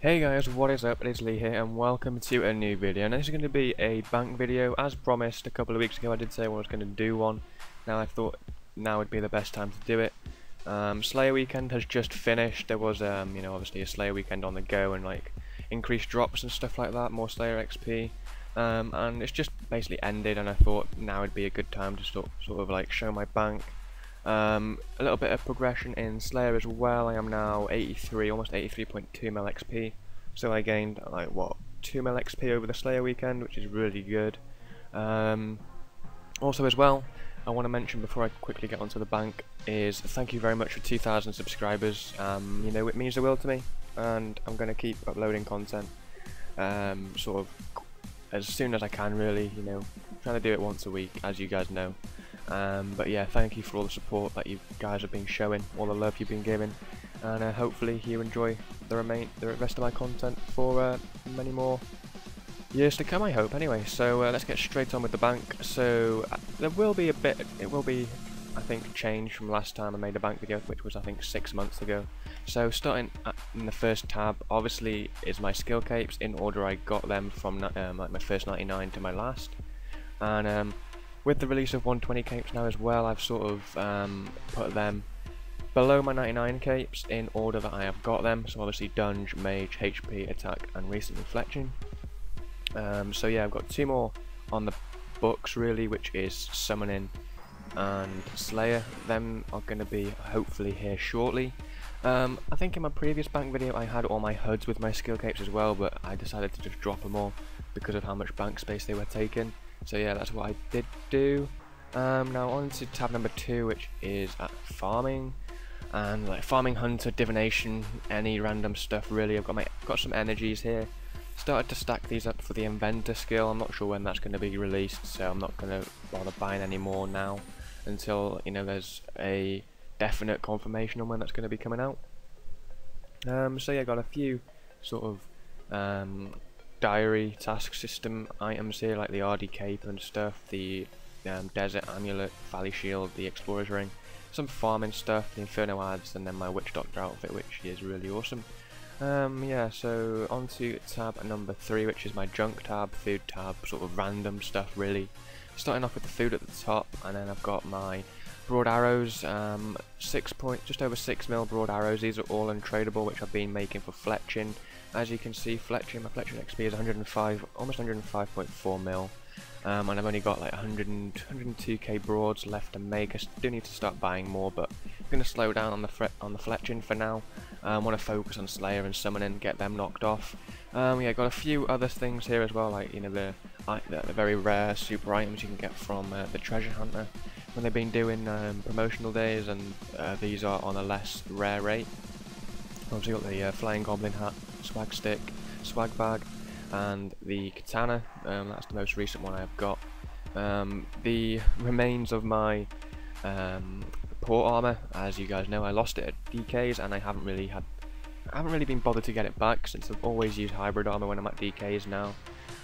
Hey guys, what is up? It is Lee here and welcome to a new video. Now this is going to be a bank video. As promised a couple of weeks ago I did say I was going to do one. Now I thought now would be the best time to do it. Slayer weekend has just finished. There was obviously a Slayer weekend on the go and like increased drops and stuff like that, more Slayer XP. And it's just basically ended and I thought now would be a good time to sort of like show my bank. A little bit of progression in Slayer as well. I am now 83, almost 83.2 mil XP. So I gained like what 2 mil XP over the Slayer weekend, which is really good. Also as well, I want to mention before I quickly get onto the bank is thank you very much for 2,000 subscribers. It means the world to me, and I'm going to keep uploading content sort of as soon as I can. Really, trying to do it once a week, as you guys know. But yeah, thank you for all the support that you guys have been showing, all the love you've been giving, and hopefully you enjoy the rest of my content for many more years to come, I hope. Anyway, so let's get straight on with the bank. So there will be I think change from last time I made a bank video, which was I think 6 months ago. So starting in the first tab, obviously is my skill capes in order I got them from like my first 99 to my last, and with the release of 120 capes now as well, I've sort of put them below my 99 capes in order that I have got them. So obviously Dunge, Mage, HP, Attack and Recent Reflection. So yeah, I've got 2 more on the books really, which is Summoning and Slayer. Them are going to be hopefully here shortly. I think in my previous bank video I had all my HUDs with my skill capes as well, but I decided to just drop them all because of how much bank space they were taking. So yeah, that's what I did do. Now on to tab number 2, which is at farming, and like farming, hunter, divination, any random stuff really. I've got some energies here. Started to stack these up for the inventor skill. I'm not sure when that's going to be released, so I'm not going to bother buying any more now until there's a definite confirmation on when that's going to be coming out. So yeah, got a few sort of diary task system items here, like the RD cape and stuff, the desert amulet, valley shield, the explorer's ring, some farming stuff, the inferno ads, and then my witch doctor outfit, which is really awesome. Yeah, so on to tab number 3, which is my junk tab, food tab, sort of random stuff really. Starting off with the food at the top, and then I've got my broad arrows, just over 6 mil broad arrows. These are all untradeable, which I've been making for fletching. As you can see, my fletching XP is 105, almost 105.4 mil, and I've only got like 102k broads left to make. I do need to start buying more, but I'm going to slow down on the fletching for now. I want to focus on Slayer and Summoning, get them knocked off. Yeah, got a few other things here as well, like the very rare super items you can get from the treasure hunter when they've been doing promotional days, and these are on a less rare rate. Obviously got the flying goblin hat, swag stick, swag bag, and the katana. That's the most recent one I've got. The remains of my port armor, as you guys know, I lost it at DKs, and I haven't really been bothered to get it back since I've always used hybrid armor when I'm at DKs now.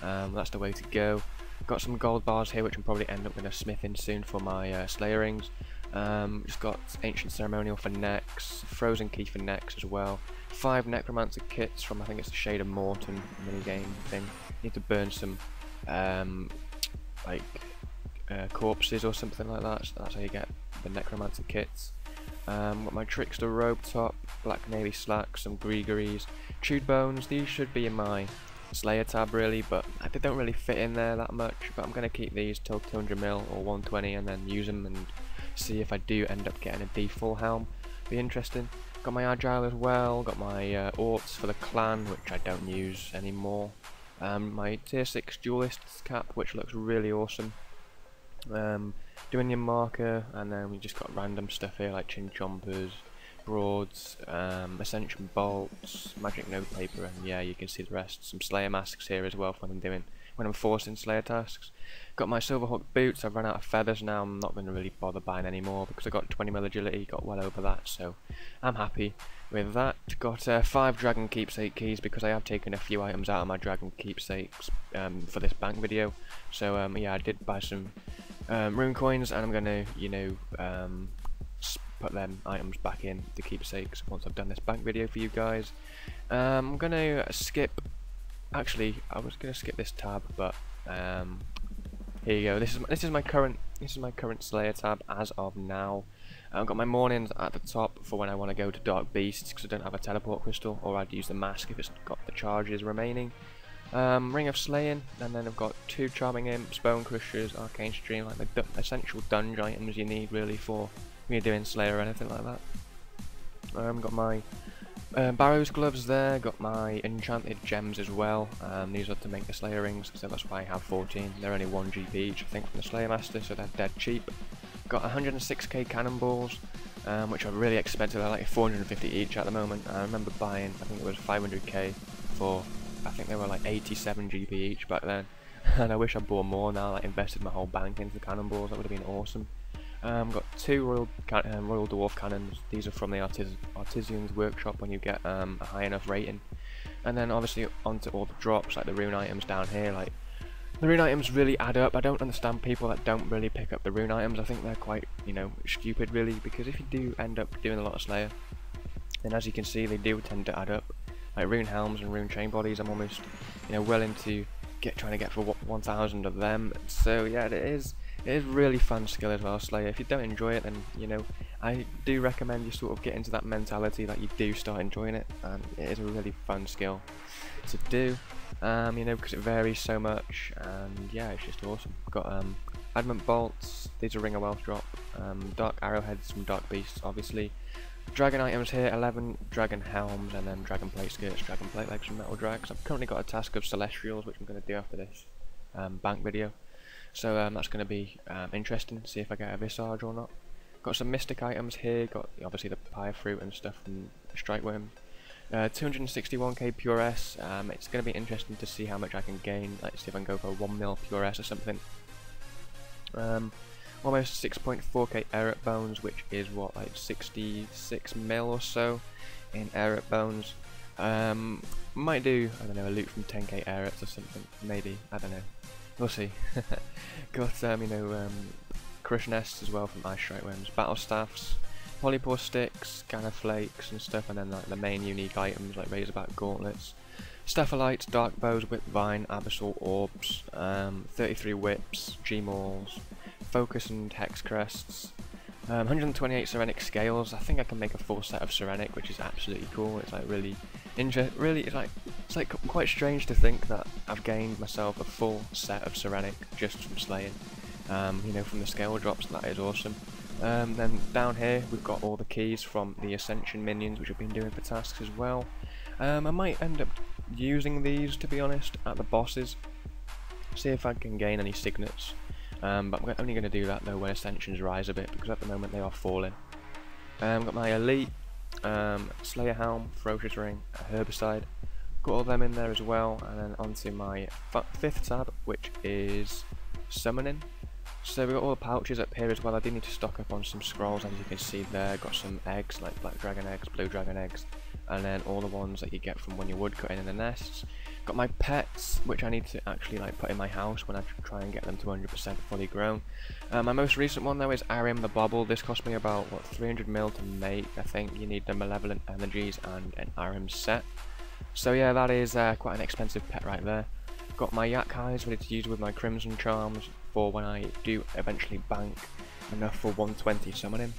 That's the way to go. Got some gold bars here, which I'm probably end up going to smith in soon for my Slayer rings. Just got ancient ceremonial for necks, frozen key for necks as well. 5 necromancer kits from, I think it's the Shade of Morton minigame thing. Need to burn some corpses or something like that. So that's how you get the necromancer kits. Got my trickster robe top, black navy slacks, some Gregories, chewed bones. These should be in my Slayer tab really, but they don't really fit in there that much. But I'm going to keep these till 200 mil or 120 and then use them and see if I do end up getting a D full helm. Be interesting. Got my agile as well, got my orts for the clan, which I don't use anymore. My tier 6 duelist's cap, which looks really awesome. Doing your marker, and then we just got random stuff here like chin chompers, broads, ascension bolts, magic notepaper, and yeah, you can see the rest. Some Slayer masks here as well for when I'm forcing Slayer tasks. Got my Silverhawk boots. I've run out of feathers now. I'm not going to really bother buying any more because I got 20 mil agility, got well over that, so I'm happy with that. Got 5 dragon keepsake keys because I have taken a few items out of my dragon keepsakes for this bank video. So yeah, I did buy some rune coins, and I'm going to put them items back in to keepsakes once I've done this bank video for you guys. I'm gonna skip. Actually, I was gonna skip this tab, but here you go. This is my current Slayer tab as of now. I've got my mornings at the top for when I want to go to Dark Beasts because I don't have a teleport crystal, or I'd use the mask if it's got the charges remaining. Ring of Slaying, and then I've got 2 Charming Imps, Bone Crushers, Arcane Stream, like the essential dungeon items you need really for when you're doing Slayer or anything like that. Got my Barrow's Gloves there, got my Enchanted Gems as well. These are to make the Slayer rings, so that's why I have 14. They're only 1 GP each, I think, from the Slayer Master, so they're dead cheap. Got 106k cannonballs, which are really expensive. They're like 450 each at the moment. I remember buying, I think it was 500k for, I think they were like 87 GP each back then. And I wish I bought more now, like invested my whole bank into the cannonballs. That would have been awesome. Got 2 Royal Dwarf Cannons. These are from the Artisan's Workshop when you get a high enough rating. And then obviously onto all the drops, like the rune items down here. Like the rune items really add up. I don't understand people that don't really pick up the rune items. I think they're quite, you know, stupid really, because if you do end up doing a lot of Slayer, then as you can see they do tend to add up. Like rune helms and rune chain bodies, I'm almost, you know, well into trying to get for 1,000 of them. So yeah, it is really fun skill as well, Slayer. If you don't enjoy it, then, you know, I do recommend you sort of get into that mentality that you do start enjoying it, and it is a really fun skill to do, you know, because it varies so much, and yeah, it's just awesome. Got Adamant Bolts, these are Ring of Wealth drop, Dark Arrowheads from Dark Beasts, obviously. Dragon items here, 11 Dragon Helms, and then Dragon Plate Skirts, Dragon Plate Legs from Metal Drags. I've currently got a task of Celestials, which I'm going to do after this bank video. So that's going to be interesting to see if I get a Visage or not. Got some Mystic items here, got obviously the Pyre Fruit and stuff from Strike Worm. 261k Pure S, it's going to be interesting to see how much I can gain, like see if I can go for 1 mil Pure S or something. Almost 6.4k Errant Bones, which is what, like 66 mil or so in Errant Bones. Might do, I don't know, a loot from 10k Errants or something, maybe, I don't know. We'll see. Got you know, Crush Nests as well from Ice Strike Worms, Battle Staffs, Polypore Sticks, Scanner Flakes and stuff, and then like the main unique items like Razorback Gauntlets, Staphylite, Dark Bows, Whip Vine, Abyssal Orbs, 33 Whips, G-Mauls, Focus and Hex Crests, 128 Serenic Scales. I think I can make a full set of Serenic, which is absolutely cool. It's like really it's like quite strange to think that I've gained myself a full set of Serenic just from slaying. You know, from the scale drops, that is awesome. Then down here we've got all the keys from the Ascension minions, which I've been doing for tasks as well. I might end up using these, to be honest, at the bosses, see if I can gain any signets. But I'm only going to do that though when Ascensions rise a bit, because at the moment they are falling. Got my Elite, Slayer Helm, Ferocious Ring, Herbicide, got all them in there as well, and then onto my 5th tab, which is Summoning. So we've got all the pouches up here as well. I do need to stock up on some scrolls, as you can see there. Got some eggs, like Black Dragon eggs, Blue Dragon eggs, and then all the ones that you get from when you're woodcutting in the nests. Got my pets, which I need to actually like put in my house when I try and get them to 100% fully grown. My most recent one though is Arim the Bobble. This cost me about, what, 300 mil to make. I think you need the Malevolent Energies and an Arim set. So yeah, that is quite an expensive pet right there. Got my Yak Eyes ready to use with my Crimson Charms for when I do eventually bank enough for 120 summoning.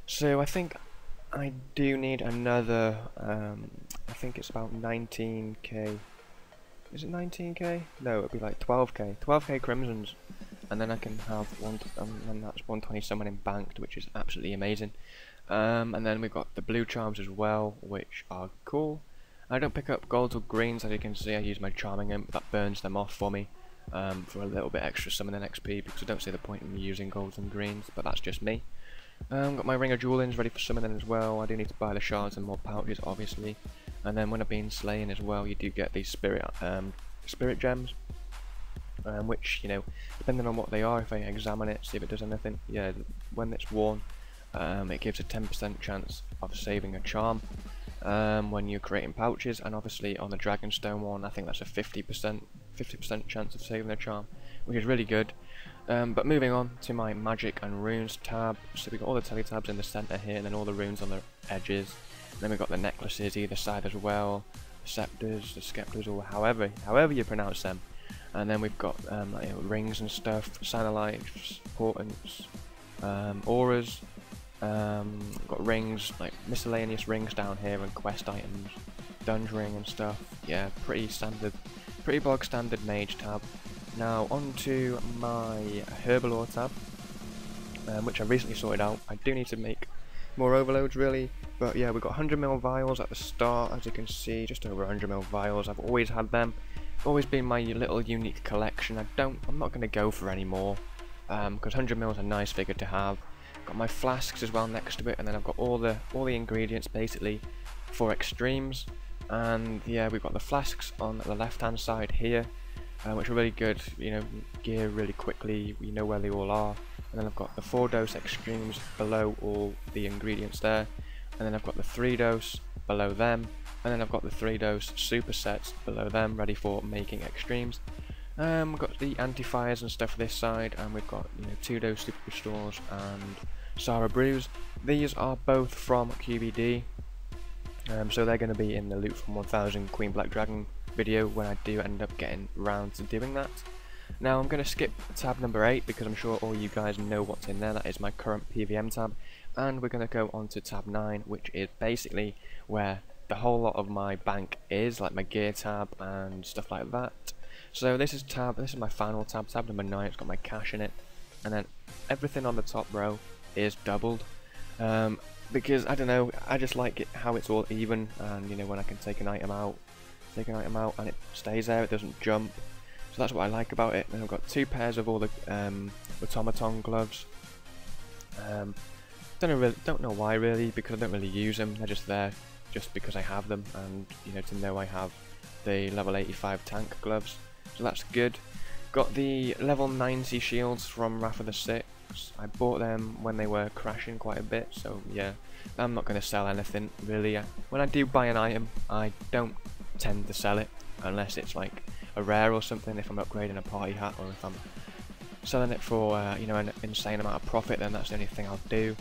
So I think I do need another, I think it's about 19k. Is it 19k? No, it'd be like 12k. 12k Crimsons, and then I can have and that's 120 summoning banked, which is absolutely amazing. And then we've got the blue charms as well, which are cool. I don't pick up golds or greens, as you can see. I use my Charming Imp, that burns them off for me, for a little bit extra summoning XP, because I don't see the point in me using golds and greens, but that's just me. Got my Ring of Jewelins ready for summoning as well. I do need to buy the shards and more pouches, obviously. And then when I've been slaying as well, you do get these spirit gems, which, you know, depending on what they are, if I examine it, see if it does anything, yeah, when it's worn, it gives a 10% chance of saving a charm when you're creating pouches, and obviously on the Dragonstone one, I think that's a 50% chance of saving a charm, which is really good. But moving on to my magic and runes tab, so we've got all the teletabs in the centre here, and then all the runes on the edges. And then we've got the necklaces either side as well, the scepters, the scepters, or however you pronounce them. And then we've got like, rings and stuff, Sanalites, portents, auras. We've got rings, like miscellaneous rings down here, and quest items, dungeon ring and stuff. Yeah, pretty bog standard mage tab. Now onto my Herbalist tab, which I recently sorted out. I do need to make more overloads really, but yeah, we've got 100ml vials at the start, as you can see, just over 100ml vials. I've always had them, always been my little unique collection. I'm not going to go for any more, because 100ml is a nice figure to have. Got my flasks as well next to it, and then I've got all the ingredients basically for extremes. And yeah, we've got the flasks on the left hand side here, which are really good, you know, gear really quickly, you know where they all are. And then I've got the 4-dose extremes below all the ingredients there, and then I've got the 3-dose below them, and then I've got the 3-dose supersets below them, ready for making extremes. We've got the anti-fires and stuff this side, and we've got, you know, 2-dose super restores and Sarah brews. These are both from QBD, so they're going to be in the loot from 1000 Queen Black Dragon video when I do end up getting round to doing that. Now I'm going to skip tab number 8 because I'm sure all you guys know what's in there. That is my current PvM tab, and we're going to go on to tab 9, which is basically where the whole lot of my bank is, like my gear tab and stuff like that. So this is my final tab, tab number 9. It's got my cash in it, and then everything on the top row is doubled, because I don't know, I just like it how it's all even, and you know, when I can take an item out and it stays there, it doesn't jump. So that's what I like about it. Then I've got 2 pairs of all the automaton gloves. Don't know why really, because I don't really use them. They're just there just because I have them, and you know, to know I have the level 85 tank gloves. So that's good. Got the level 90 shields from Wrath of the Six. I bought them when they were crashing quite a bit, so yeah, I'm not going to sell anything really. When I do buy an item, I don't tend to sell it unless it's like a rare or something. If I'm upgrading a party hat, or if I'm selling it for you know, an insane amount of profit, then that's the only thing I'll do.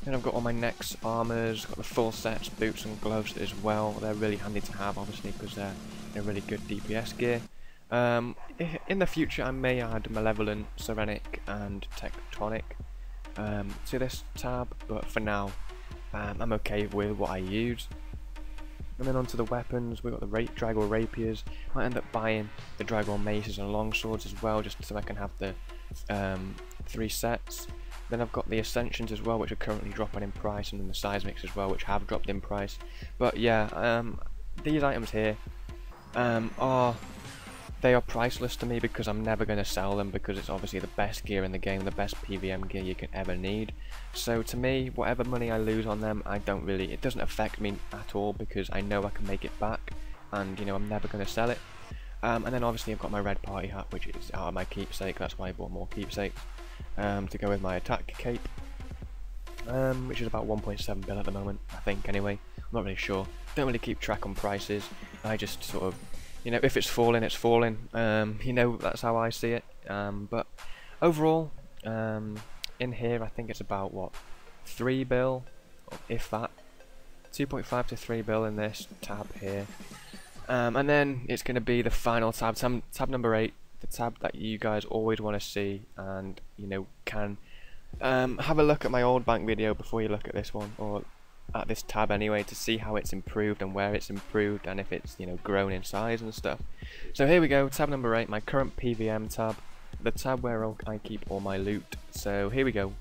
Then I've got all my necks, armors, got the full sets, boots and gloves as well. They're really handy to have, obviously, because they're really good DPS gear. In the future I may add Malevolent, Serenic and Tectonic to this tab, but for now I'm okay with what I use. And then onto the weapons, we've got the Dragor Rapiers. Might end up buying the Dragor Maces and Longswords as well, just so I can have the 3 sets. Then I've got the Ascensions as well, which are currently dropping in price, and then the Seismics as well, which have dropped in price. But yeah, these items here they are priceless to me, because I'm never going to sell them, because it's obviously the best gear in the game, the best PvM gear you can ever need. So to me, whatever money I lose on them, it doesn't affect me at all, because I know I can make it back, and you know, I'm never going to sell it. And then obviously I've got my red party hat, which is out of my keepsake. That's why I bought more keepsakes to go with my attack cape, which is about 1.7 bill at the moment, I think. Anyway, I'm not really sure. Don't really keep track on prices. I just sort of, you know, if it's falling, it's falling. You know, that's how I see it. But overall, in here, I think it's about what, 3 bill, if that, 2.5 to 3 bill in this tab here. And then it's going to be the final tab, tab number 8, the tab that you guys always want to see, and you know, can have a look at my old bank video before you look at this one, or at this tab anyway, to see how it's improved and where it's improved, and if it's, you know, grown in size and stuff. So here we go, tab number 8, my current PvM tab, the tab where I keep all my loot. So here we go.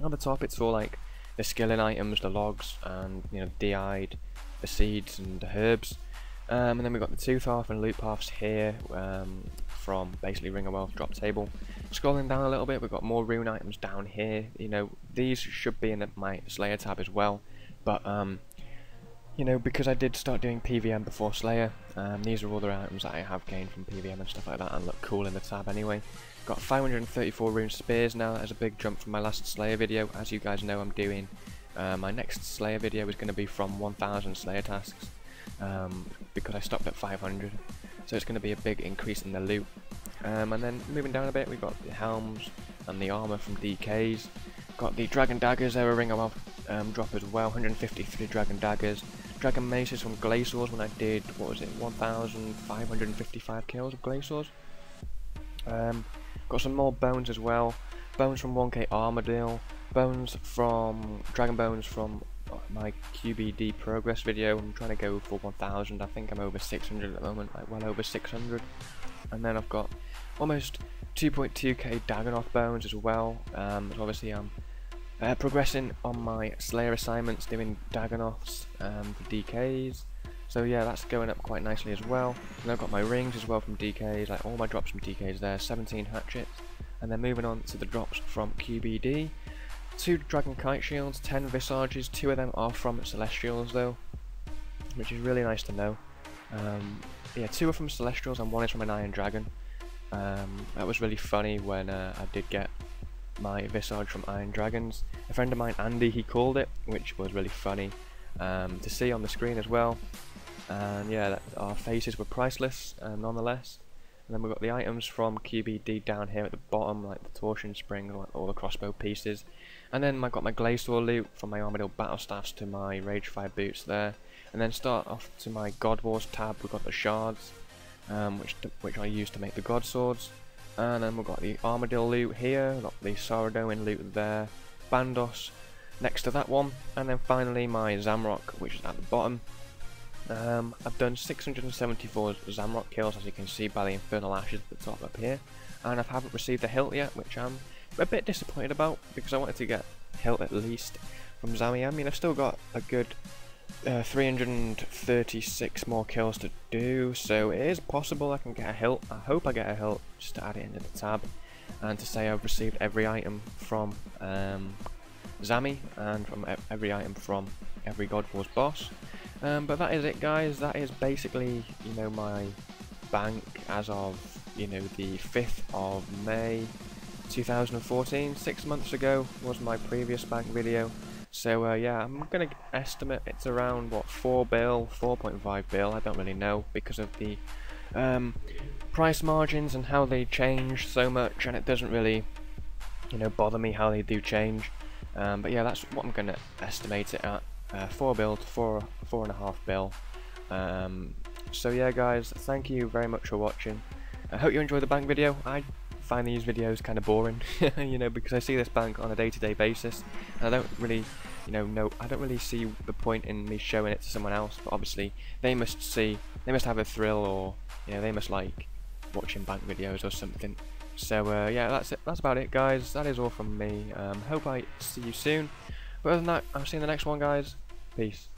On the top, it's all like the skilling items, the logs, and you know, DI'd, the seeds and the herbs. And then we've got the tooth half and loot paths here, from basically Ring of Wealth drop table. Scrolling down a little bit, we've got more rune items down here. You know, these should be in my Slayer tab as well, but you know, because I did start doing PvM before Slayer, these are all the items that I have gained from PvM and stuff like that, and look cool in the tab anyway. Got 534 Rune Spears now. That is a big jump from my last Slayer video. As you guys know, I'm doing my next Slayer video is going to be from 1000 Slayer tasks, because I stopped at 500, so it's going to be a big increase in the loot. And then moving down a bit, we've got the helms and the armour from DKs. Got the dragon daggers, they were a ring of drop as well, 153 dragon daggers. Dragon maces from Glaciers when I did, what was it, 1,555 kills of Glaciers. Got some more bones as well. Bones from 1k Armadillo. Bones from Dragon Bones from my QBD progress video. I'm trying to go for 1,000. I think I'm over 600 at the moment, like well over 600. And then I've got almost 2.2k Dagonoth bones as well. So obviously I'm progressing on my Slayer assignments, doing Dagonoths for DKs. So yeah, that's going up quite nicely as well. And I've got my rings as well from DKs, like all my drops from DKs there, 17 hatchets. And then moving on to the drops from QBD. 2 Dragon Kite Shields, 10 Visages, 2 of them are from Celestials though, which is really nice to know. Yeah, 2 are from Celestials and 1 is from an Iron Dragon. That was really funny when I did get my Visage from Iron Dragons. A friend of mine, Andy, he called it, which was really funny to see on the screen as well. And yeah, our faces were priceless nonetheless. And then we've got the items from QBD down here at the bottom, like the torsion spring, like all the crossbow pieces. And then I got my Glacier loot from my Armadillo battle staffs to my Ragefire boots there. And then start off to my God Wars tab, we've got the shards, which I use to make the God Swords. And then we've got the Armadillo loot here, we've got the Saradomin loot there, Bandos next to that one, and then finally my Zamrock, which is at the bottom. I've done 674 Zamrock kills, as you can see by the Infernal Ashes at the top up here, and I haven't received a hilt yet, which I'm a bit disappointed about, because I wanted to get a hilt at least from Zami. I mean, I've still got a good 336 more kills to do, so it is possible I can get a hilt. I hope I get a hilt, just to add it into the tab, and to say I've received every item from Zami, and from every item from every God Wars boss. But that is it, guys. That is basically, you know, my bank as of, you know, the 5th of May 2014. 6 months ago was my previous bank video. So yeah, I'm gonna estimate it's around what, 4 bill, 4.5 bill. I don't really know because of the price margins and how they change so much, and it doesn't really, you know, bother me how they do change. But yeah, that's what I'm gonna estimate it at. 4 bill to 4.5 bill. So yeah, guys, thank you very much for watching. I hope you enjoyed the bank video. I find these videos kind of boring, you know, because I see this bank on a day-to-day basis, and I don't really, you know, I don't really see the point in me showing it to someone else. But obviously, they must have a thrill, or you know, they must like watching bank videos or something. So yeah, that's it. That's about it, guys. That is all from me. Hope I see you soon. But other than that, I'll see you in the next one, guys. Peace.